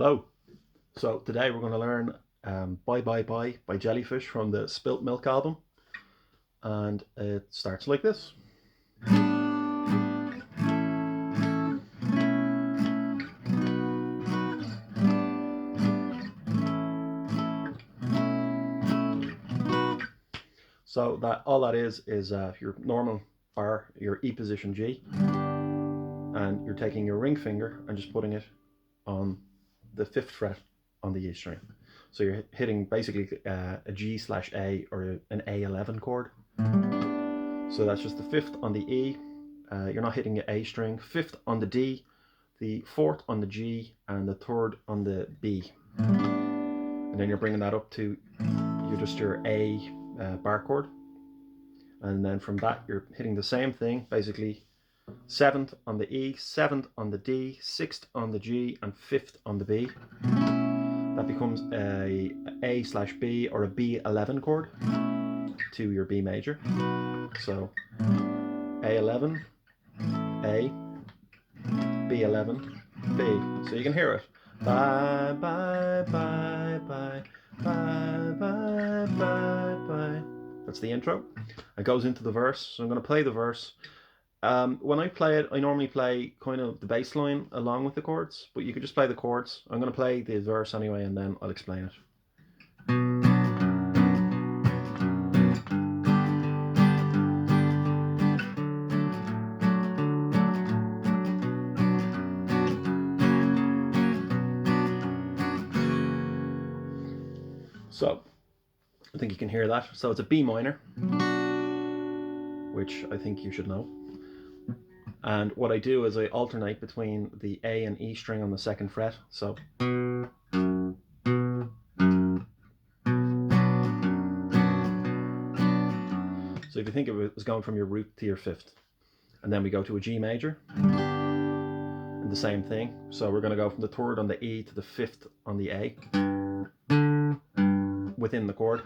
Hello. So today we're going to learn Bye Bye Bye by Jellyfish from the Spilt Milk album. And it starts like this. So that all that is your normal bar, your E position G, and you're taking your ring finger and just putting it on the 5th fret on the E string. So you're hitting basically a G/A or an A11 chord. So that's just the 5th on the E. You're not hitting the A string. 5th on the D, the 4th on the G, and the 3rd on the B. And then you're bringing that up to your A bar chord. And then from that, you're hitting the same thing, basically 7th on the E, 7th on the D, 6th on the G, and 5th on the B. That becomes a A/B or a B11 chord to your B major. So A11, A, B11, B. So you can hear it. Bye, bye, bye, bye, bye, bye, bye, bye. That's the intro. It goes into the verse. So I'm going to play the verse. When I play it, I normally play kind of the bass line along with the chords, but you could just play the chords. I'm going to play the verse anyway, and then I'll explain it. So, I think you can hear that. So it's a B minor, which I think you should know. And what I do is I alternate between the A and E string on the 2nd fret. So if you think of it as going from your root to your 5th, and then we go to a G major, and the same thing. So we're going to go from the 3rd on the E to the 5th on the A within the chord.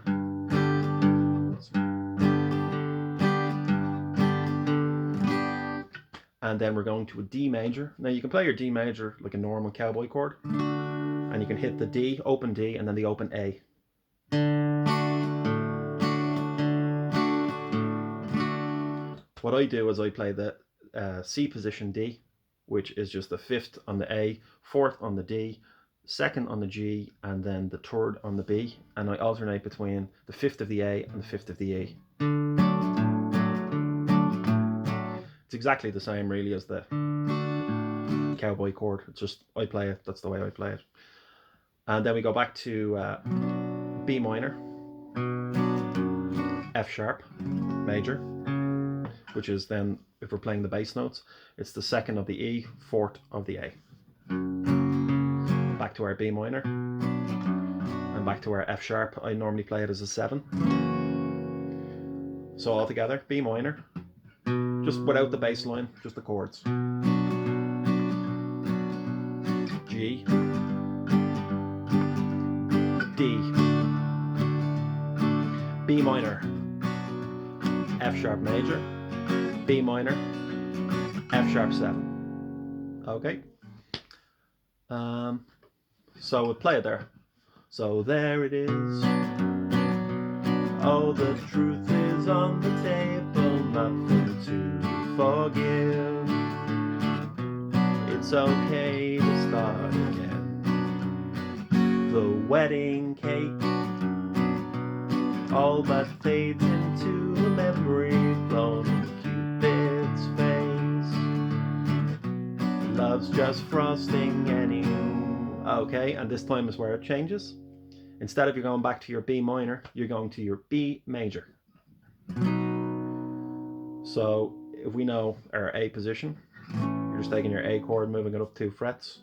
And then we're going to a D major. Now you can play your D major like a normal cowboy chord, and you can hit the D, open D, and then the open A. What I do is I play the C position D, which is just the 5th on the A, 4th on the D, 2nd on the G, and then the 3rd on the B, and I alternate between the 5th of the A and the 5th of the E. It's exactly the same really as the cowboy chord. It's just I play it, that's the way I play it. And then we go back to B minor, F sharp major, which is then, if we're playing the bass notes, it's the 2nd of the E, 4th of the A. Back to our B minor, and back to our F sharp. I normally play it as a 7. So all together, B minor, just without the bass line, just the chords. G, D, B minor, F sharp major, B minor, F sharp 7. Okay. So we'll play it there. So there it is. Oh, the truth is on the table, nothing to forgive. It's okay to start again. The wedding cake all but fades into a memory blown in Cupid's face. Love's just frosting anyway. Okay, and this time is where it changes. Instead of you going back to your B minor, you're going to your B major. So if we know our A position, you're just taking your A chord, moving it up 2 frets.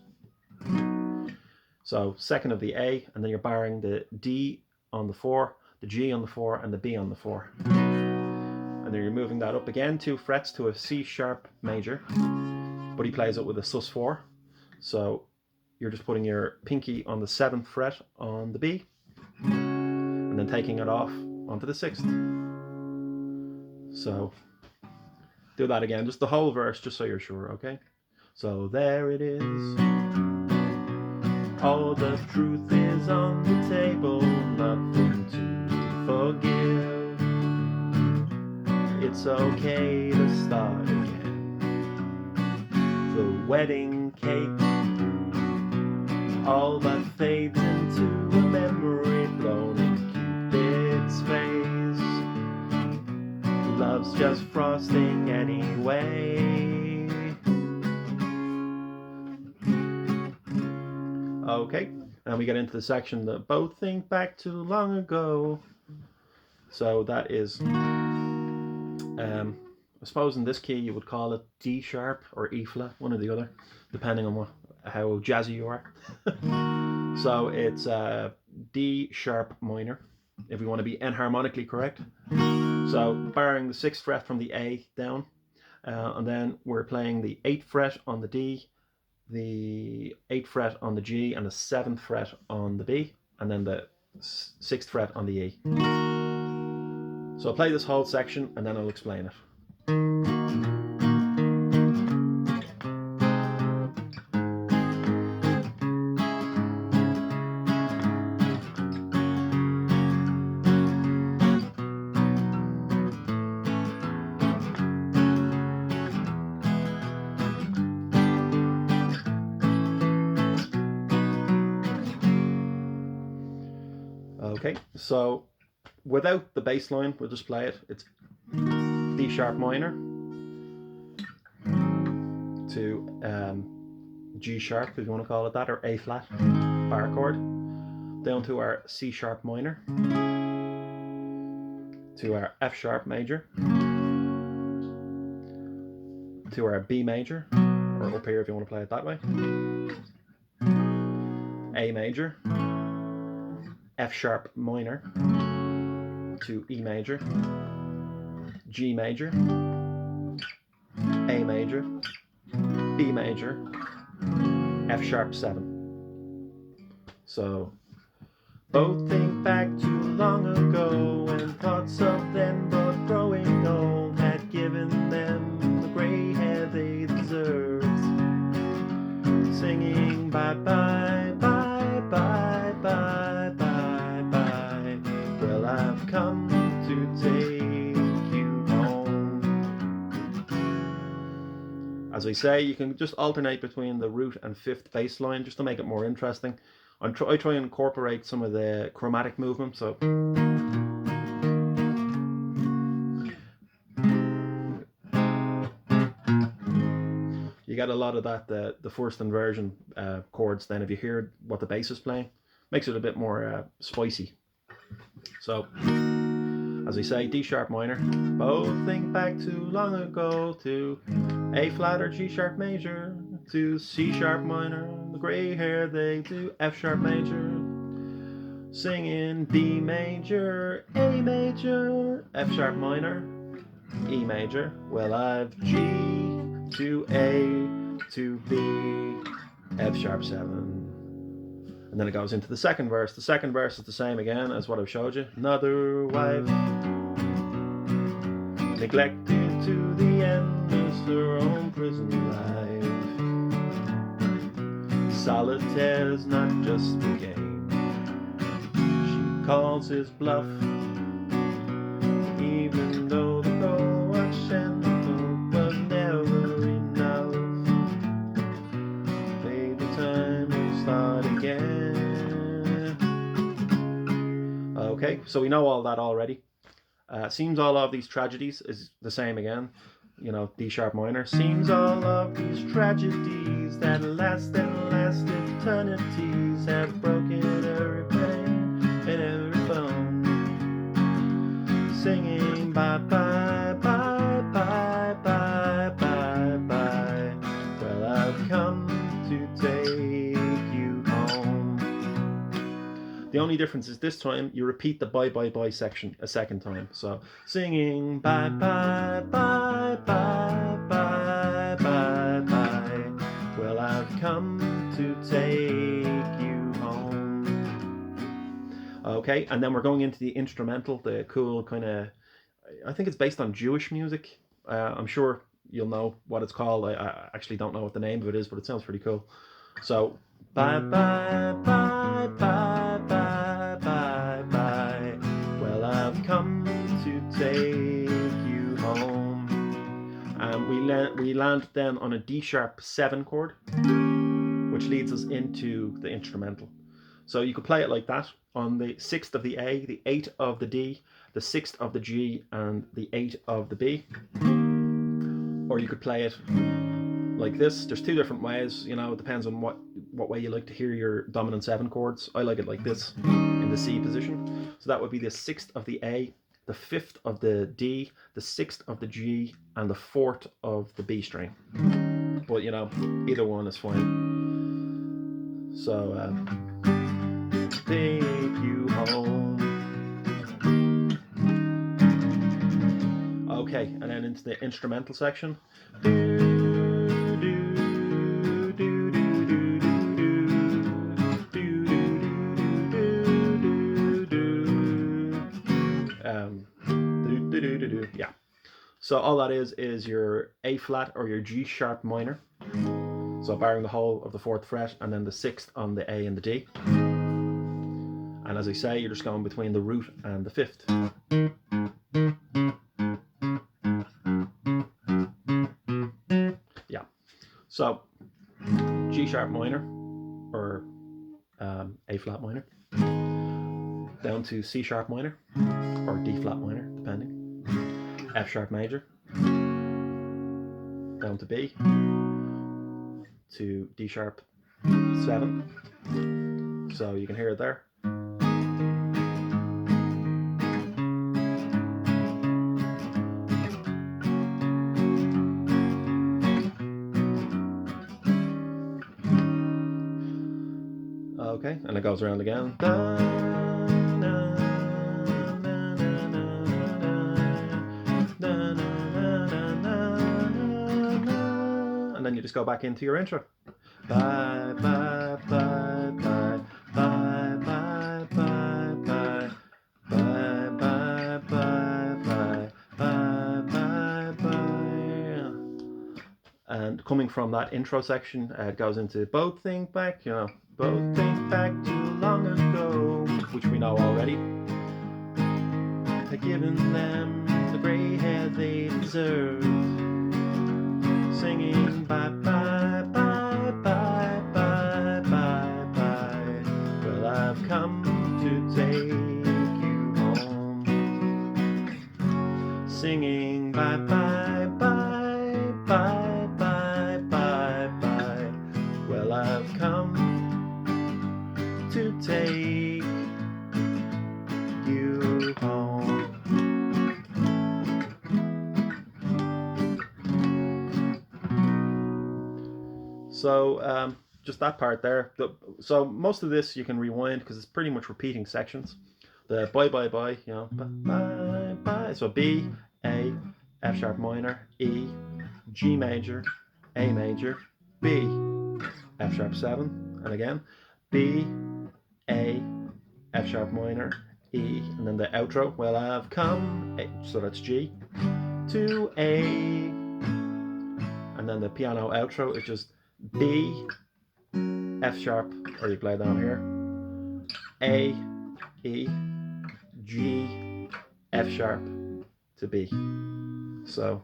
So 2nd of the A, and then you're barring the D on the 4, the G on the 4, and the B on the 4. And then you're moving that up again 2 frets to a C sharp major, but he plays it with a sus4. So you're just putting your pinky on the 7th fret on the B, and then taking it off onto the 6th. So do that again, just the whole verse, just so you're sure, okay? So there it is. All the truth is on the table, nothing to forgive. It's okay to start again. The wedding cake, all that fades into a memory blown in Cupid's face. Love's just frosting anyway. Okay, and we get into the section that both think back too long ago. So that is, I suppose in this key you would call it D sharp or E flat, one or the other, depending on how jazzy you are. So it's D sharp minor, if we want to be enharmonically correct. So barring the 6th fret from the A down, and then we're playing the 8th fret on the D, the 8th fret on the G, and the 7th fret on the B, and then the 6th fret on the E. So I'll play this whole section and then I'll explain it. Okay, so without the bass line, we'll just play it. It's D sharp minor to G sharp, if you want to call it that, or A flat bar chord, down to our C sharp minor, to our F sharp major, to our B major, or up here if you want to play it that way, A major, F sharp minor, to E major, G major, A major, B major, F sharp 7. So both think back too long ago when thoughts of then but growing old had given them the grey hair they deserved, singing bye bye bye bye bye bye bye. Well, I've come to take you home. As we say, you can just alternate between the root and 5th bass line just to make it more interesting. I try and incorporate some of the chromatic movement, so you get a lot of that, the first inversion chords. Then if you hear what the bass is playing, makes it a bit more spicy. So as we say, D sharp minor, both think back too long ago, to A flat or G sharp major, to C sharp minor, the grey hair they do, F sharp major, singing B major, A major, F sharp minor, E major. Well, I've G to A to B, F sharp 7. And then it goes into the second verse. The second verse is the same again as what I've showed you. Another wife, neglected to the end, is her own prison life. Solitaire's not just a game, she calls his bluff, even though the goal was gentle but never enough. Maybe time will start again. Okay, so we know all that already. Seems all of these tragedies is the same again. You know, D sharp minor. Seems all of these tragedies that last and last eternities have broken every pain and every bone. Singing bye bye bye bye bye bye bye. Well, I've come to take you home. The only difference is this time you repeat the bye bye bye section a second time. So singing bye bye bye bye bye bye bye. Well, I've come to take you home. Okay, and then we're going into the instrumental, the cool kind of, I think it's based on Jewish music. I'm sure you'll know what it's called. I actually don't know what the name of it is, but it sounds pretty cool. So Bye, bye, bye, bye, bye, bye, bye. Well, I've come to take you home. And we land then on a D sharp 7 chord, which leads us into the instrumental. So you could play it like that on the 6th of the A, the 8 of the D, the 6th of the G, and the 8 of the B. Or you could play it like this. There's two different ways, you know, it depends on what way you like to hear your dominant 7 chords. I like it like this, in the C position. So that would be the 6th of the A, the 5th of the D, the 6th of the G, and the 4th of the B string. But, you know, either one is fine. So, take you home. Okay, and then into the instrumental section. Yeah. So all that is your A flat or your G sharp minor. So barring the whole of the 4th fret and then the 6th on the A and the D. And as I say, you're just going between the root and the 5th. Yeah. So G sharp minor or A flat minor, down to C sharp minor or D flat minor, depending. F sharp major, down to B, to D sharp 7. So you can hear it there. Okay, and it goes around again. And then you just go back into your intro. Bye, bye, bye, bye, bye, bye, bye, bye. Bye, bye, bye, bye, bye, bye, bye. And coming from that intro section, it goes into both think back, you know, both think back too long ago, which we know already. Giving them the grey hair they deserve, singing bye, bye, bye, bye, bye, bye, bye. Well, I've come to take singing bye bye bye bye bye bye bye. Well, I've come to take you home. So just that part there. So most of this you can rewind because it's pretty much repeating sections. The bye bye bye, you know, bye bye. So B, A, F sharp minor, E, G major, A major, B, F sharp 7, and again B, A, F sharp minor, E, and then the outro. Well, I've come, so that's G, to A, and then the piano outro is just B, F sharp, or you play down here, A, E, G, F sharp to B. So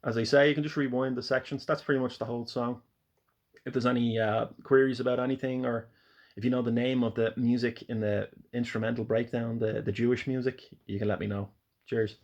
as I say, you can just rewind the sections. That's pretty much the whole song. If there's any queries about anything, or if you know the name of the music in the instrumental breakdown, the Jewish music, you can let me know. Cheers.